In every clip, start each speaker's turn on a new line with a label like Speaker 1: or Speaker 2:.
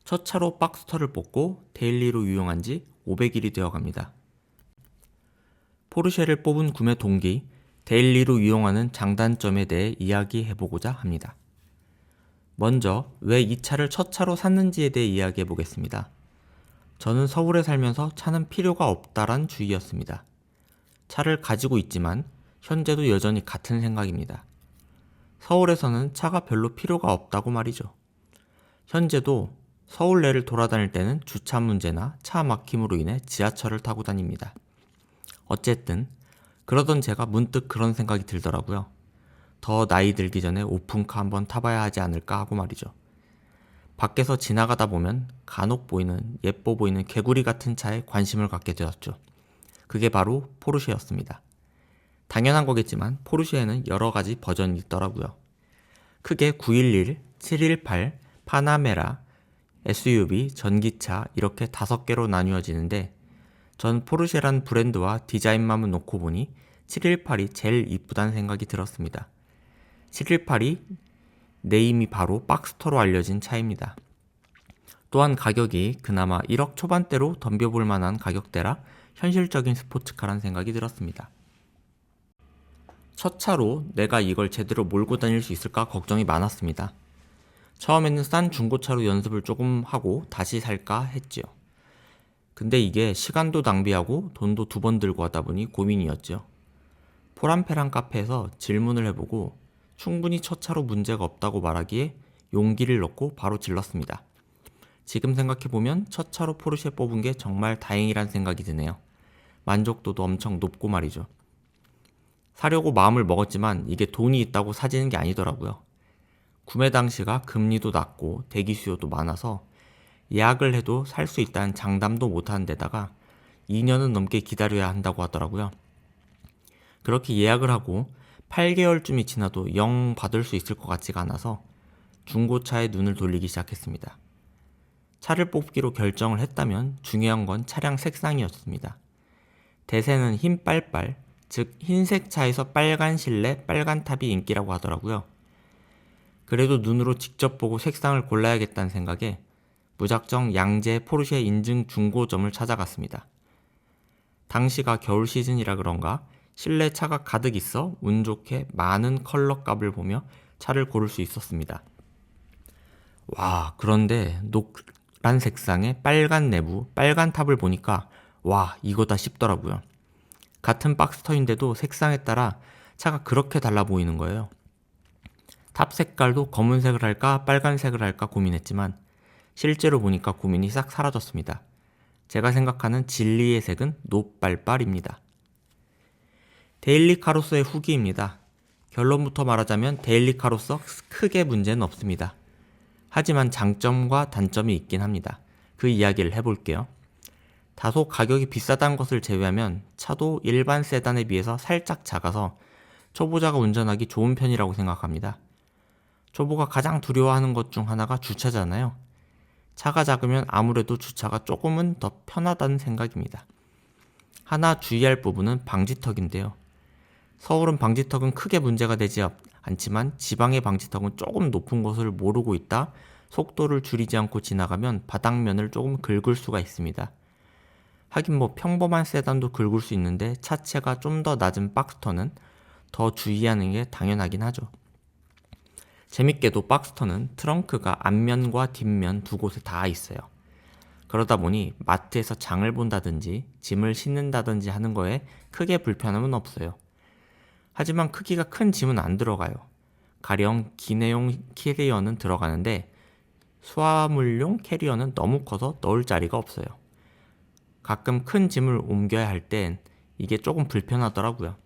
Speaker 1: 첫 차로 박스터를 뽑고 데일리로 유용한 지 500일이 되어 갑니다. 포르쉐를 뽑은 구매 동기, 데일리로 유용하는 장단점에 대해 이야기해보고자 합니다. 먼저 왜 이 차를 첫 차로 샀는지에 대해 이야기해보겠습니다. 저는 서울에 살면서 차는 필요가 없다란 주의였습니다. 차를 가지고 있지만 현재도 여전히 같은 생각입니다. 서울에서는 차가 별로 필요가 없다고 말이죠. 현재도 서울 내를 돌아다닐 때는 주차 문제나 차 막힘으로 인해 지하철을 타고 다닙니다. 어쨌든 그러던 제가 문득 그런 생각이 들더라고요. 더 나이 들기 전에 오픈카 한번 타봐야 하지 않을까 하고 말이죠. 밖에서 지나가다 보면 간혹 보이는 예뻐 보이는 개구리 같은 차에 관심을 갖게 되었죠. 그게 바로 포르쉐였습니다. 당연한 거겠지만 포르쉐에는 여러 가지 버전이 있더라고요. 크게 911, 718, 파나메라, SUV, 전기차 이렇게 5개로 나뉘어지는데 전 포르쉐란 브랜드와 디자인만 놓고 보니 718이 제일 이쁘다는 생각이 들었습니다. 718이 네임이 바로 박스터로 알려진 차입니다. 또한 가격이 그나마 1억 초반대로 덤벼볼 만한 가격대라 현실적인 스포츠카란 생각이 들었습니다. 첫 차로 내가 이걸 제대로 몰고 다닐 수 있을까 걱정이 많았습니다. 처음에는 싼 중고차로 연습을 조금 하고 다시 살까 했지요. 근데 이게 시간도 낭비하고 돈도 2번 들고 하다 보니 고민이었죠. 포란페란 카페에서 질문을 해보고 충분히 첫 차로 문제가 없다고 말하기에 용기를 넣고 바로 질렀습니다. 지금 생각해보면 첫 차로 포르쉐 뽑은 게 정말 다행이란 생각이 드네요. 만족도도 엄청 높고 말이죠. 사려고 마음을 먹었지만 이게 돈이 있다고 사지는 게 아니더라고요. 구매 당시가 금리도 낮고 대기 수요도 많아서 예약을 해도 살 수 있다는 장담도 못하는 데다가 2년은 넘게 기다려야 한다고 하더라고요. 그렇게 예약을 하고 8개월쯤이 지나도 영 받을 수 있을 것 같지가 않아서 중고차에 눈을 돌리기 시작했습니다. 차를 뽑기로 결정을 했다면 중요한 건 차량 색상이었습니다. 대세는 흰 빨빨, 즉 흰색 차에서 빨간 실내, 빨간 탑이 인기라고 하더라고요. 그래도 눈으로 직접 보고 색상을 골라야겠다는 생각에 무작정 양재 포르쉐 인증 중고점을 찾아갔습니다. 당시가 겨울 시즌이라 그런가 실내 차가 가득 있어 운 좋게 많은 컬러 값을 보며 차를 고를 수 있었습니다. 와, 그런데 노란 색상의 빨간 내부, 빨간 탑을 보니까 와, 이거다 싶더라고요. 같은 박스터인데도 색상에 따라 차가 그렇게 달라 보이는 거예요. 탑 색깔도 검은색을 할까 빨간색을 할까 고민했지만 실제로 보니까 고민이 싹 사라졌습니다. 제가 생각하는 진리의 색은 노빨빨입니다. 데일리카로서의 후기입니다. 결론부터 말하자면 데일리카로서 크게 문제는 없습니다. 하지만 장점과 단점이 있긴 합니다. 그 이야기를 해볼게요. 다소 가격이 비싸다는 것을 제외하면 차도 일반 세단에 비해서 살짝 작아서 초보자가 운전하기 좋은 편이라고 생각합니다. 초보가 가장 두려워하는 것 중 하나가 주차잖아요. 차가 작으면 아무래도 주차가 조금은 더 편하다는 생각입니다. 하나 주의할 부분은 방지턱인데요. 서울은 방지턱은 크게 문제가 되지 않지만 지방의 방지턱은 조금 높은 곳을 모르고 있다 속도를 줄이지 않고 지나가면 바닥면을 조금 긁을 수가 있습니다. 하긴 평범한 세단도 긁을 수 있는데 차체가 좀 더 낮은 박스터는 더 주의하는 게 당연하긴 하죠. 재밌게도 박스터는 트렁크가 앞면과 뒷면 두 곳에 다 있어요. 그러다 보니 마트에서 장을 본다든지 짐을 싣는다든지 하는 거에 크게 불편함은 없어요. 하지만 크기가 큰 짐은 안 들어가요. 가령 기내용 캐리어는 들어가는데 수화물용 캐리어는 너무 커서 넣을 자리가 없어요. 가끔 큰 짐을 옮겨야 할 땐 이게 조금 불편하더라고요.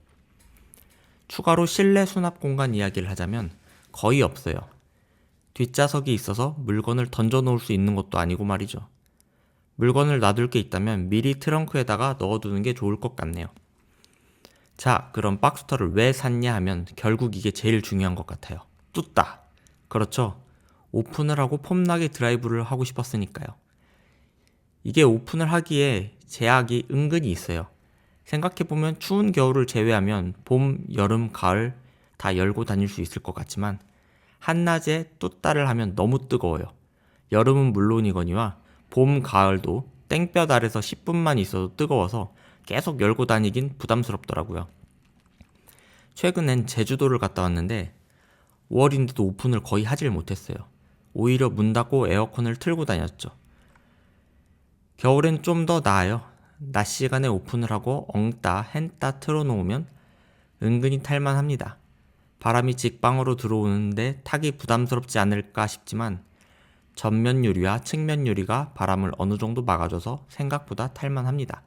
Speaker 1: 추가로 실내 수납 공간 이야기를 하자면 거의 없어요. 뒷좌석이 있어서 물건을 던져 놓을 수 있는 것도 아니고 말이죠. 물건을 놔둘 게 있다면 미리 트렁크에다가 넣어두는 게 좋을 것 같네요. 자, 그럼 박스터를 왜 샀냐 하면 결국 이게 제일 중요한 것 같아요. 뚜따. 그렇죠. 오픈을 하고 폼나게 드라이브를 하고 싶었으니까요. 이게 오픈을 하기에 제약이 은근히 있어요. 생각해보면 추운 겨울을 제외하면 봄, 여름, 가을 다 열고 다닐 수 있을 것 같지만 한낮에 뚜따를 하면 너무 뜨거워요. 여름은 물론이거니와 봄, 가을도 땡볕 아래서 10분만 있어도 뜨거워서 계속 열고 다니긴 부담스럽더라고요. 최근엔 제주도를 갔다 왔는데 5월인데도 오픈을 거의 하질 못했어요. 오히려 문 닫고 에어컨을 틀고 다녔죠. 겨울엔 좀 더 나아요. 낮 시간에 오픈을 하고 엉따 헨따 틀어놓으면 은근히 탈만합니다. 바람이 직방으로 들어오는데 타기 부담스럽지 않을까 싶지만 전면 유리와 측면 유리가 바람을 어느 정도 막아줘서 생각보다 탈만합니다.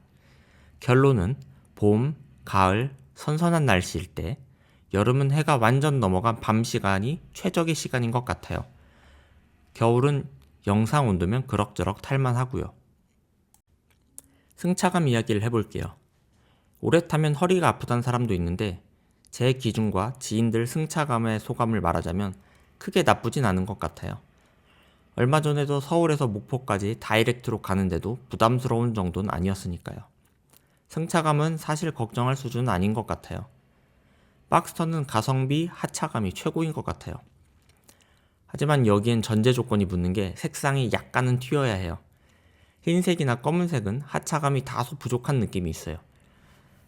Speaker 1: 결론은 봄, 가을, 선선한 날씨일 때 여름은 해가 완전 넘어간 밤 시간이 최적의 시간인 것 같아요. 겨울은 영상 온도면 그럭저럭 탈만하고요. 승차감 이야기를 해볼게요. 오래 타면 허리가 아프다는 사람도 있는데 제 기준과 지인들 승차감의 소감을 말하자면 크게 나쁘진 않은 것 같아요. 얼마 전에도 서울에서 목포까지 다이렉트로 가는데도 부담스러운 정도는 아니었으니까요. 승차감은 사실 걱정할 수준은 아닌 것 같아요. 박스터는 가성비, 하차감이 최고인 것 같아요. 하지만 여기엔 전제 조건이 붙는 게 색상이 약간은 튀어야 해요. 흰색이나 검은색은 하차감이 다소 부족한 느낌이 있어요.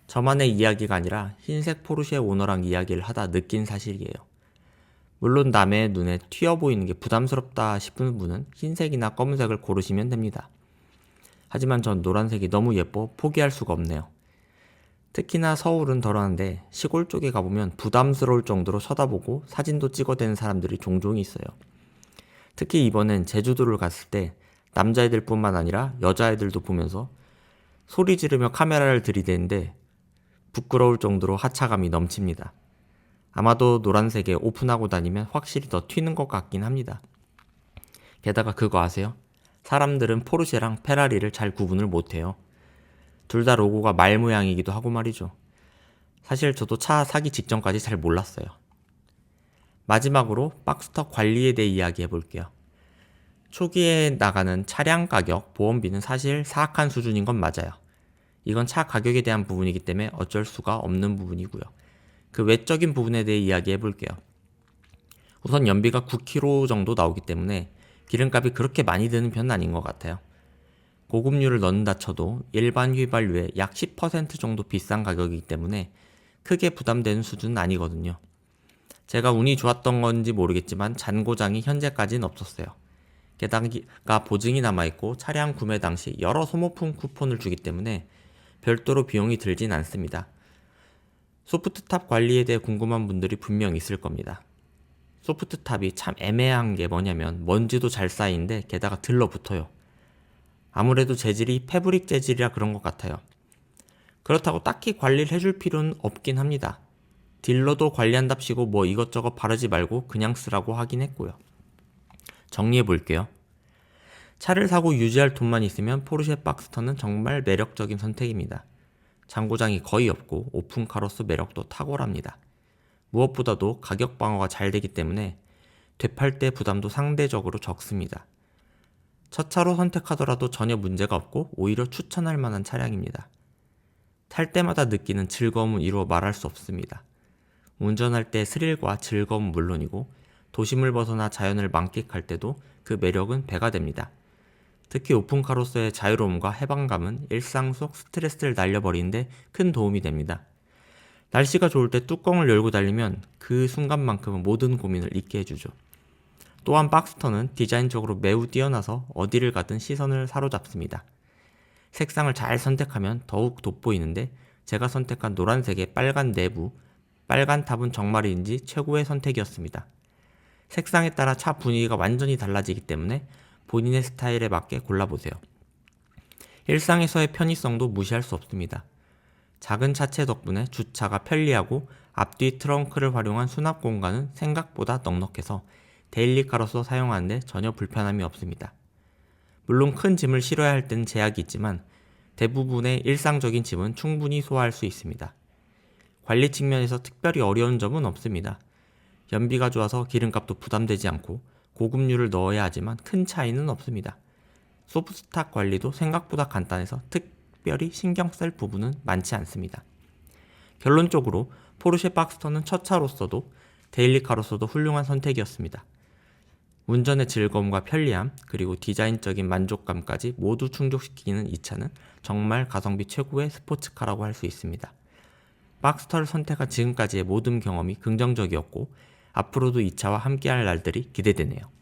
Speaker 1: 저만의 이야기가 아니라 흰색 포르쉐 오너랑 이야기를 하다 느낀 사실이에요. 물론 남의 눈에 튀어 보이는 게 부담스럽다 싶은 분은 흰색이나 검은색을 고르시면 됩니다. 하지만 전 노란색이 너무 예뻐 포기할 수가 없네요. 특히나 서울은 덜하는데 시골 쪽에 가보면 부담스러울 정도로 쳐다보고 사진도 찍어대는 사람들이 종종 있어요. 특히 이번엔 제주도를 갔을 때 남자애들 뿐만 아니라 여자애들도 보면서 소리 지르며 카메라를 들이대는데 부끄러울 정도로 하차감이 넘칩니다. 아마도 노란색에 오픈하고 다니면 확실히 더 튀는 것 같긴 합니다. 게다가 그거 아세요? 사람들은 포르쉐랑 페라리를 잘 구분을 못해요. 둘 다 로고가 말 모양이기도 하고 말이죠. 사실 저도 차 사기 직전까지 잘 몰랐어요. 마지막으로 박스터 관리에 대해 이야기해 볼게요. 초기에 나가는 차량 가격, 보험비는 사실 사악한 수준인 건 맞아요. 이건 차 가격에 대한 부분이기 때문에 어쩔 수가 없는 부분이고요. 그 외적인 부분에 대해 이야기해 볼게요. 우선 연비가 9km 정도 나오기 때문에 기름값이 그렇게 많이 드는 편은 아닌 것 같아요. 고급류를 넣는다 쳐도 일반 휘발유의 약 10% 정도 비싼 가격이기 때문에 크게 부담되는 수준은 아니거든요. 제가 운이 좋았던 건지 모르겠지만 잔고장이 현재까지는 없었어요. 게다가 보증이 남아있고 차량 구매 당시 여러 소모품 쿠폰을 주기 때문에 별도로 비용이 들진 않습니다. 소프트탑 관리에 대해 궁금한 분들이 분명 있을 겁니다. 소프트탑이 참 애매한 게 뭐냐면 먼지도 잘 쌓이는데 게다가 들러붙어요. 아무래도 재질이 패브릭 재질이라 그런 것 같아요. 그렇다고 딱히 관리를 해줄 필요는 없긴 합니다. 딜러도 관리한답시고 뭐 이것저것 바르지 말고 그냥 쓰라고 하긴 했고요. 정리해 볼게요. 차를 사고 유지할 돈만 있으면 포르쉐 박스터는 정말 매력적인 선택입니다. 잔고장이 거의 없고 오픈카로서 매력도 탁월합니다. 무엇보다도 가격 방어가 잘 되기 때문에 되팔 때 부담도 상대적으로 적습니다. 첫 차로 선택하더라도 전혀 문제가 없고 오히려 추천할 만한 차량입니다. 탈 때마다 느끼는 즐거움은 이루어 말할 수 없습니다. 운전할 때 스릴과 즐거움은 물론이고 도심을 벗어나 자연을 만끽할 때도 그 매력은 배가 됩니다. 특히 오픈카로서의 자유로움과 해방감은 일상 속 스트레스를 날려버리는데 큰 도움이 됩니다. 날씨가 좋을 때 뚜껑을 열고 달리면 그 순간만큼은 모든 고민을 잊게 해주죠. 또한 박스터는 디자인적으로 매우 뛰어나서 어디를 가든 시선을 사로잡습니다. 색상을 잘 선택하면 더욱 돋보이는데 제가 선택한 노란색의 빨간 내부, 빨간 탑은 정말인지 최고의 선택이었습니다. 색상에 따라 차 분위기가 완전히 달라지기 때문에 본인의 스타일에 맞게 골라보세요. 일상에서의 편의성도 무시할 수 없습니다. 작은 차체 덕분에 주차가 편리하고 앞뒤 트렁크를 활용한 수납 공간은 생각보다 넉넉해서 데일리카로서 사용하는데 전혀 불편함이 없습니다. 물론 큰 짐을 실어야 할 때는 제약이 있지만 대부분의 일상적인 짐은 충분히 소화할 수 있습니다. 관리 측면에서 특별히 어려운 점은 없습니다. 연비가 좋아서 기름값도 부담되지 않고 고급류를 넣어야 하지만 큰 차이는 없습니다. 소프트탑 관리도 생각보다 간단해서 특별히 신경 쓸 부분은 많지 않습니다. 결론적으로 포르쉐 박스터는 첫 차로서도 데일리카로서도 훌륭한 선택이었습니다. 운전의 즐거움과 편리함, 그리고 디자인적인 만족감까지 모두 충족시키는 이 차는 정말 가성비 최고의 스포츠카라고 할 수 있습니다. 박스터를 선택한 지금까지의 모든 경험이 긍정적이었고 앞으로도 이 차와 함께할 날들이 기대되네요.